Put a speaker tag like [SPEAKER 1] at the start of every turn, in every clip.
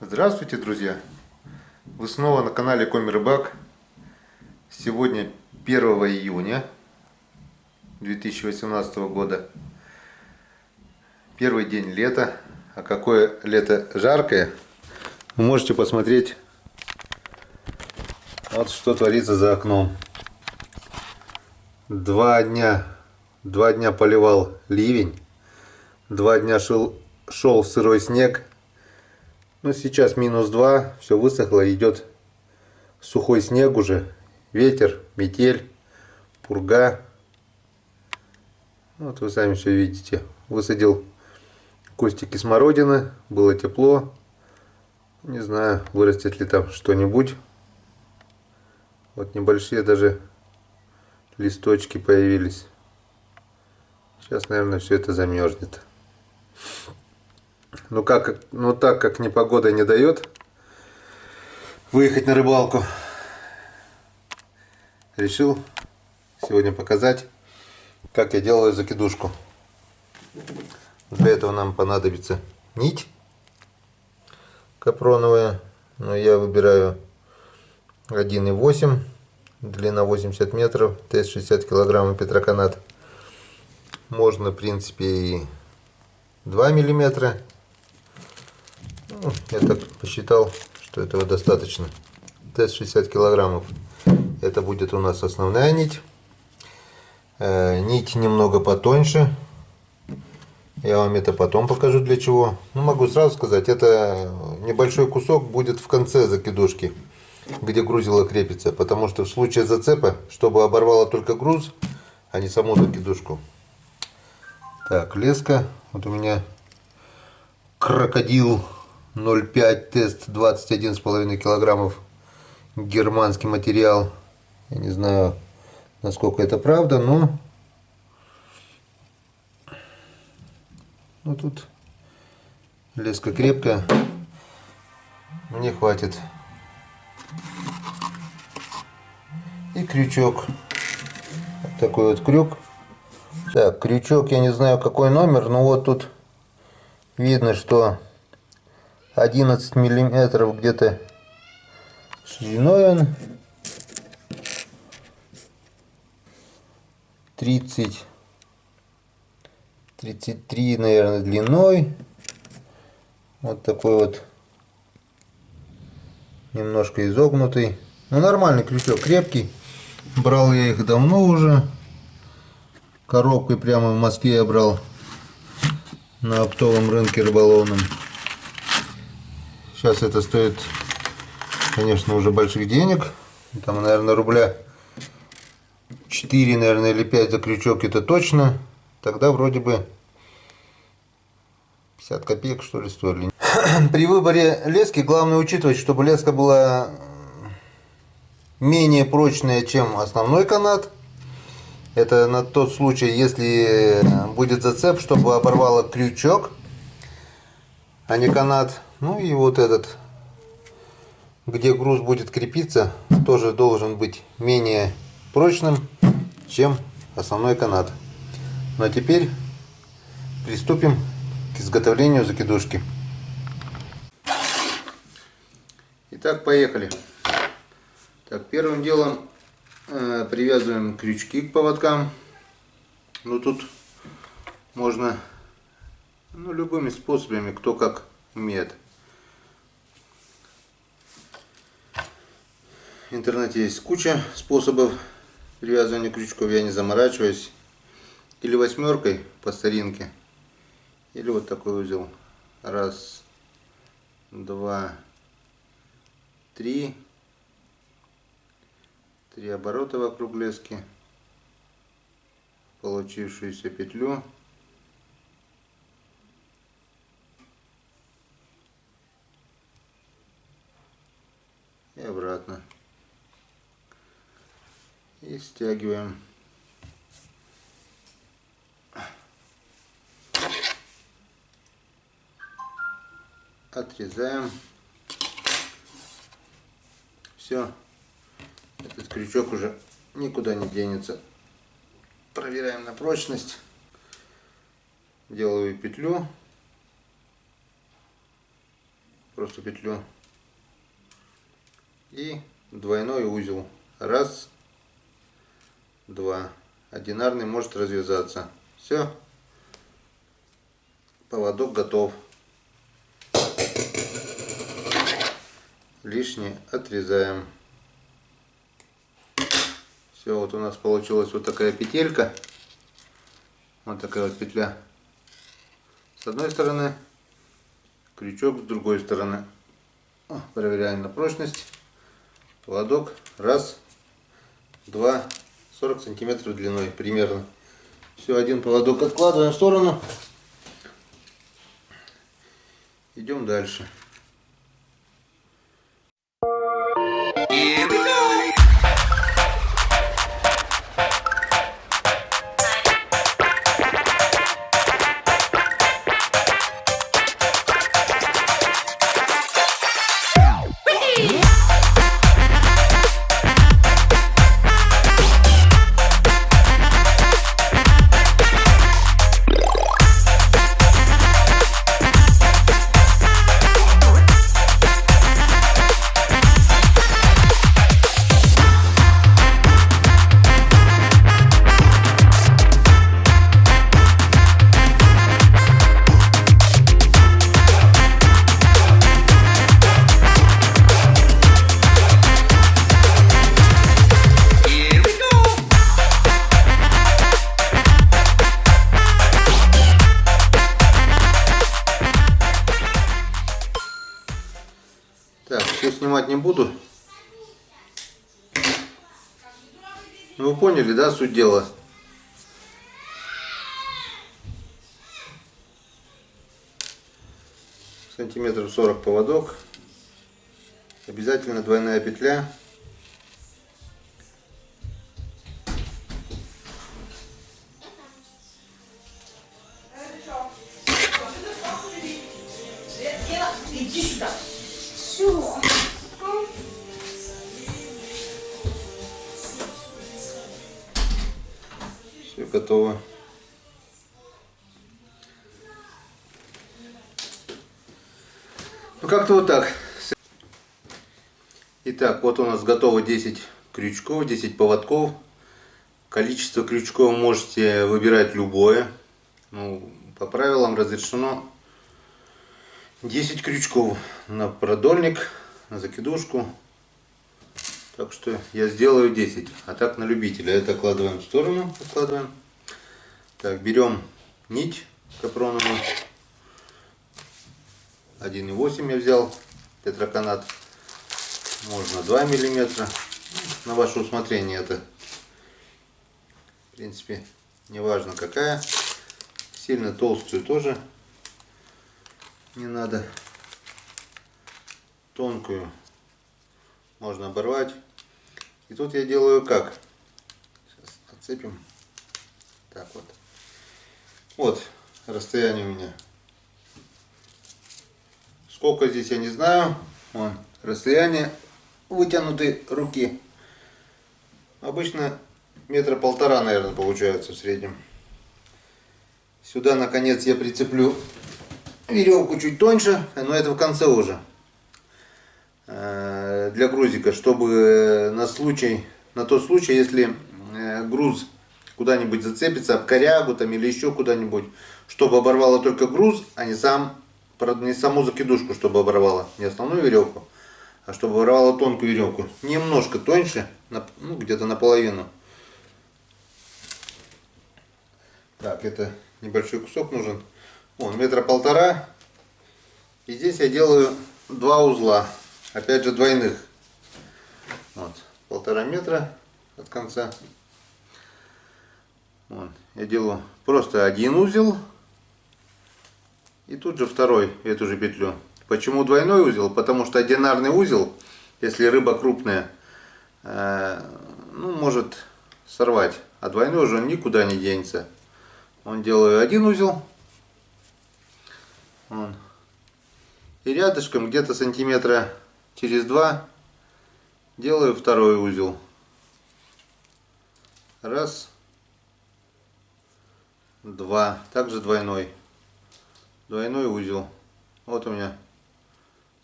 [SPEAKER 1] Здравствуйте, друзья! Вы снова на канале Коми Рыбак. Сегодня 1 июня 2018 года. Первый день лета. А какое лето жаркое! Вы можете посмотреть, вот что творится за окном. Два дня поливал ливень. 2 дня шел сырой снег. Но сейчас -2, все высохло, идет сухой снег уже, ветер, метель, пурга. Вот вы сами все видите. Высадил кустики смородины, было тепло. Не знаю, вырастет ли там что-нибудь. Вот небольшие даже листочки появились. Сейчас, наверное, все это замерзнет. Но так как непогода не дает выехать на рыбалку, решил сегодня показать, как я делаю закидушку. Для этого нам понадобится нить капроновая, но я выбираю 1,8, длина 80 метров, вес 60 килограммов, петроканат. Можно, в принципе, и 2 миллиметра. Я так посчитал, что этого достаточно. Тест 60 килограммов. Это будет у нас основная нить. Нить немного потоньше. Я вам это потом покажу для чего. Ну, могу сразу сказать, это небольшой кусок будет в конце закидушки, где грузило крепится. Потому что в случае зацепа, чтобы оборвало только груз, а не саму закидушку. Так, леска. Вот у меня крокодил 0,5 тест 21,5 килограммов. Германский материал. Я не знаю, насколько это правда, но тут леска крепкая. Мне хватит. И крючок. Вот такой вот крюк. Так, крючок, я не знаю какой номер, но вот тут видно, что 11 миллиметров где-то шириной он, 33, наверное, длиной. Вот такой вот немножко изогнутый. Ну, нормальный крючок, крепкий. Брал я их давно уже. Коробкой прямо в Москве я брал на оптовом рынке рыболовном. Сейчас это стоит, конечно, уже больших денег. Там, наверное, рубля 4, наверное, или 5 за крючок, это точно. Тогда вроде бы 50 копеек, что ли, стоили. При выборе лески главное учитывать, чтобы леска была менее прочная, чем основной канат. Это на тот случай, если будет зацеп, чтобы оборвало крючок, а не канат. Ну и вот этот, где груз будет крепиться, тоже должен быть менее прочным, чем основной канат. Ну а теперь приступим к изготовлению закидушки. Итак, поехали. Так, первым делом привязываем крючки к поводкам. Ну тут можно любыми способами, кто как умеет. В интернете есть куча способов привязывания крючков, я не заморачиваюсь. Или 8 по старинке, или вот такой узел. 1, 2, 3. 3 оборота вокруг лески, получившуюся петлю. И обратно. И стягиваем. Отрезаем. Все. Этот крючок уже никуда не денется. Проверяем на прочность. Делаю петлю. просто петлю и двойной узел. Раз, два. Одинарный может развязаться. Все, поводок готов. Лишнее отрезаем. Все, вот у нас получилась вот такая петелька. Вот такая вот петля с одной стороны, крючок с другой стороны. Проверяем на прочность. Поводок. Раз, два, 40 сантиметров длиной примерно. Все, один поводок откладываем в сторону. Идем дальше. Так, все снимать не буду. Ну, вы поняли, да, суть дела? Сантиметров 40 поводок. Обязательно двойная петля.
[SPEAKER 2] Иди сюда.
[SPEAKER 1] Все готово. Ну как-то вот так. Итак, вот у нас готово 10 крючков, 10 поводков. Количество крючков можете выбирать любое. Ну, по правилам разрешено 10 крючков на продольник, на закидушку. Так что я сделаю 10. А так на любителя. Это откладываем в сторону. Откладываем. Так, берем нить капроновую. 1,8 я взял. Тетраканат. Можно 2 миллиметра. На ваше усмотрение это. В принципе, не важно какая. Сильно толстую тоже не надо. Тонкую можно оборвать. И тут я делаю как? Сейчас отцепим. Так вот. Вот расстояние у меня. Сколько здесь я не знаю. Вон, расстояние вытянутой руки. Обычно 1,5 метра, наверное, получается в среднем. Сюда, наконец, я прицеплю веревку чуть тоньше, но это в конце уже. Для грузика, чтобы на тот случай, если груз куда-нибудь зацепится, об корягу там или еще куда-нибудь, чтобы оборвало только груз, а не саму закидушку, чтобы оборвало, не основную веревку, а чтобы оборвало тонкую веревку. Немножко тоньше, ну, где-то наполовину. Так, это небольшой кусок нужен. Вон, 1,5 метра. И здесь я делаю 2 узла. Опять же двойных. Вот, 1,5 метра от конца. Вот, я делаю просто один узел. И тут же второй, эту же петлю. Почему двойной узел? Потому что одинарный узел, если рыба крупная, ну, может сорвать. А двойной уже он никуда не денется. Он делаю один узел. Вон. И рядышком, где-то сантиметра через 2, делаю второй узел. Раз, два. Также двойной узел. Вот у меня,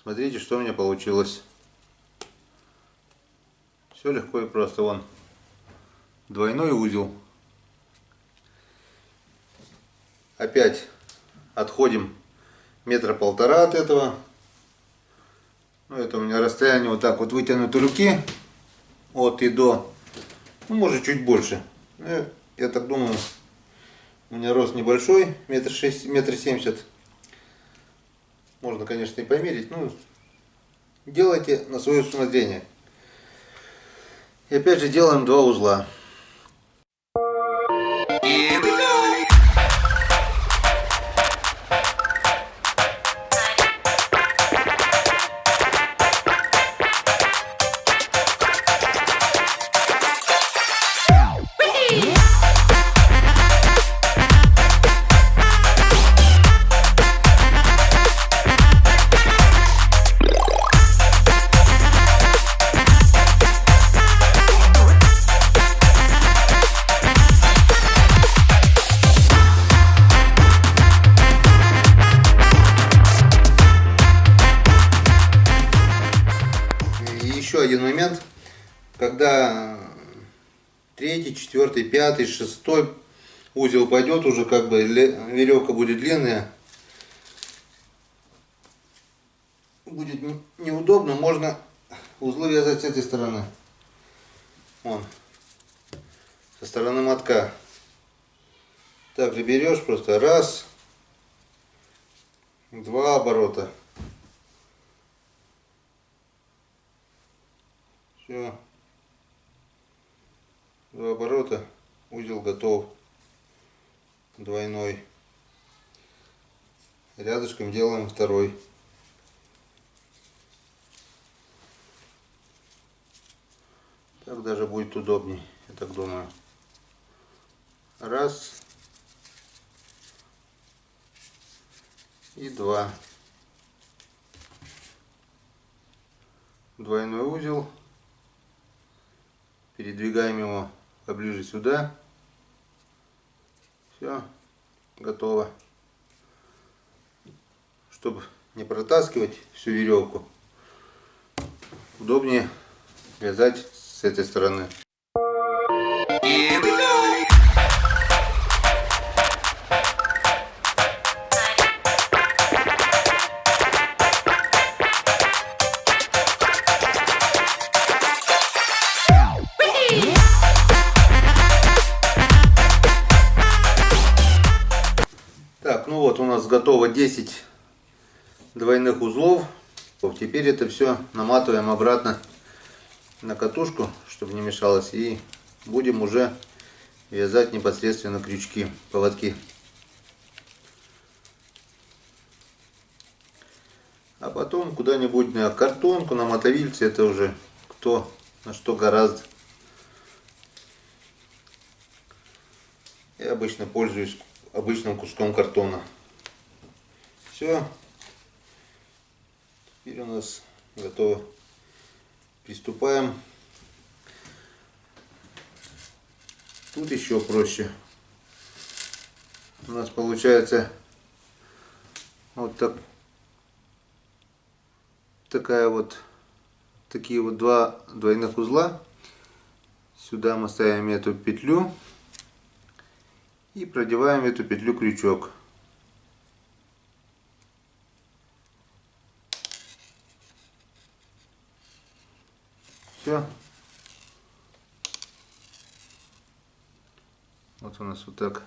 [SPEAKER 1] Смотрите, что у меня получилось. Все легко и просто. Вон двойной узел. Опять отходим 1,5 метра от этого. Ну, это у меня расстояние вот так вот вытянутой руки от и до. Ну, может чуть больше. Я так думаю, у меня рост небольшой, 1,70 м. Можно, конечно, и померить. Ну, делайте на свое усмотрение. И опять же делаем 2 узла. Еще один момент, когда 3, 4, 5, 6 узел пойдет, уже как бы веревка будет длинная, будет неудобно, можно узлы вязать с этой стороны, вон, со стороны мотка. Также берешь просто 1, 2 оборота. Все. 2 оборота, узел готов. Двойной. Рядышком делаем 2. Так даже будет удобней, я так думаю. 1 и 2. Двойной узел. Передвигаем его поближе сюда. Все, готово. Чтобы не протаскивать всю веревку, удобнее вязать с этой стороны. Так, ну вот у нас готово 10 двойных узлов. Теперь это все наматываем обратно на катушку, чтобы не мешалось, и будем уже вязать непосредственно крючки, поводки. А потом куда-нибудь на картонку, на мотовильце, это уже кто на что гораздо. Я обычно пользуюсь обычным куском картона. Все. Теперь у нас готово. Приступаем. Тут еще проще. У нас получается вот так, такие вот 2 двойных узла. Сюда мы ставим эту петлю и продеваем в эту петлю крючок. Все. Вот у нас вот так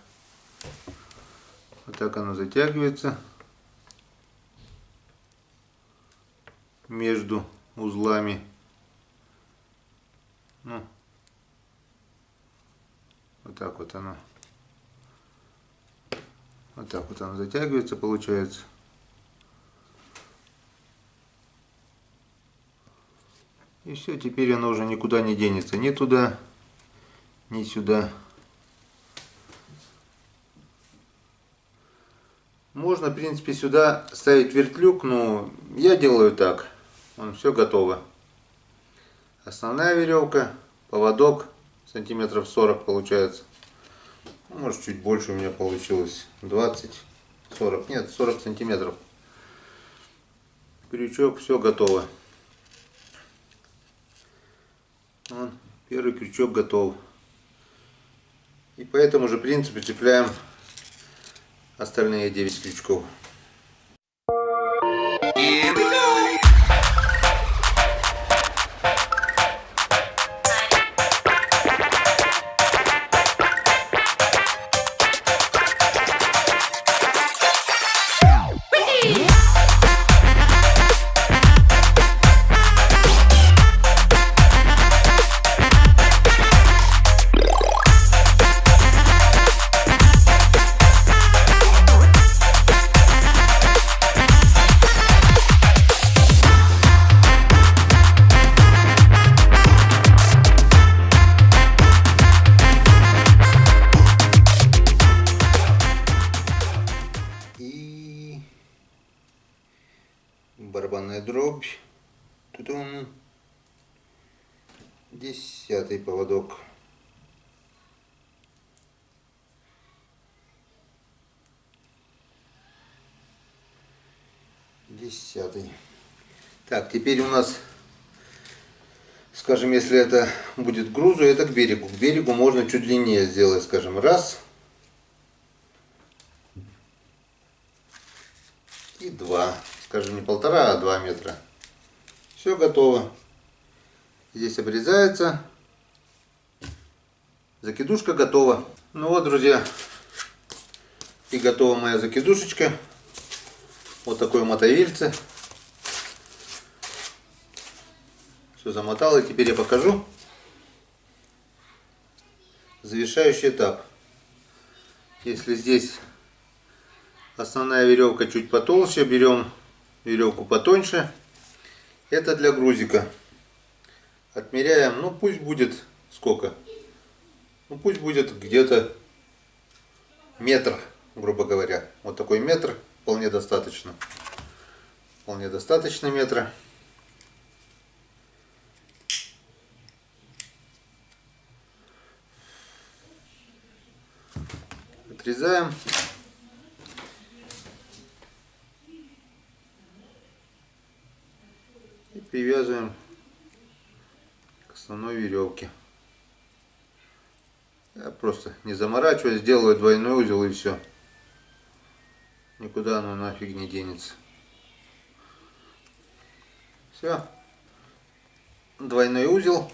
[SPEAKER 1] оно затягивается между узлами. Ну, вот так вот оно. Вот так вот оно затягивается, получается. И все, теперь оно уже никуда не денется, ни туда, ни сюда. Можно, в принципе, сюда ставить вертлюг, но я делаю так. Вон, все готово. Основная веревка, поводок, сантиметров 40 получается. Может, чуть больше у меня получилось. 20, 40, нет, 40 сантиметров. крючок, все готово. Вон, первый крючок готов. И по этому же принципу цепляем остальные 9 крючков. Барабанная дробь. Тут он 10-й поводок. Так, теперь у нас, скажем, если это будет к грузу, это к берегу. К берегу можно чуть длиннее сделать, скажем, раз. И 2. Скажем, не 1,5, а 2 метра. Все готово. Здесь обрезается. Закидушка готова. Ну вот, друзья. И готова моя закидушечка. Вот такое мотовильце. Все замотал. И теперь я покажу завершающий этап. Если здесь основная веревка чуть потолще, берем веревку потоньше. Это для грузика. Отмеряем, ну пусть будет сколько? Ну пусть будет где-то метр, грубо говоря. Вот такой метр вполне достаточно. Вполне достаточно метра. Отрезаем. И привязываем к основной веревке. Я просто не заморачиваюсь, делаю двойной узел и все. Никуда оно нафиг не денется. Все. Двойной узел.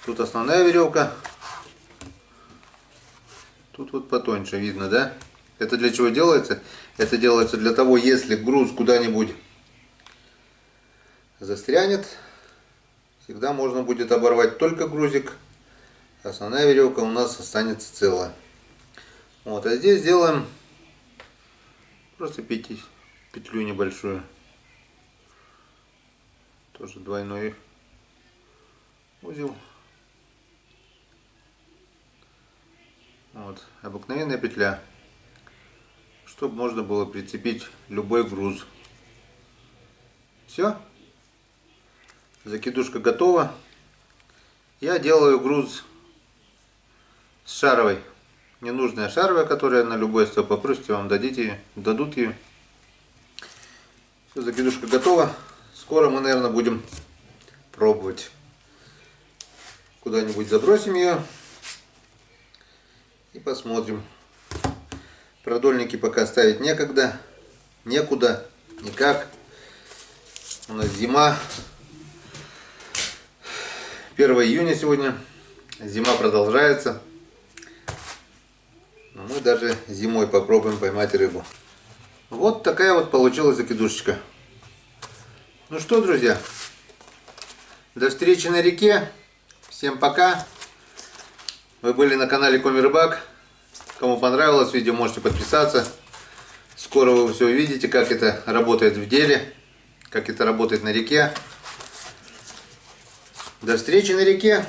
[SPEAKER 1] Тут основная веревка. Тут вот потоньше видно, да? Это для чего делается? Это делается для того, если груз куда-нибудь застрянет, всегда можно будет оборвать только грузик. Основная веревка у нас останется целая. Вот, а здесь делаем просто петлю небольшую. Тоже двойной узел. Вот, обыкновенная петля, чтобы можно было прицепить любой груз. Все. Закидушка готова. Я делаю груз с шаровой. Ненужная шаровая, которая на любой СТО попросите, вам дадут ее. Все, закидушка готова. Скоро мы, наверное, будем пробовать. Куда-нибудь забросим ее и посмотрим. Продольники пока ставить некогда, некуда, никак. У нас зима. 1 июня сегодня. Зима продолжается. Но мы даже зимой попробуем поймать рыбу. Вот такая вот получилась закидушечка. Ну что, друзья, до встречи на реке. Всем пока. Вы были на канале Коми Рыбак. Кому понравилось видео, можете подписаться. Скоро вы все увидите, как это работает в деле, как это работает на реке. До встречи на реке.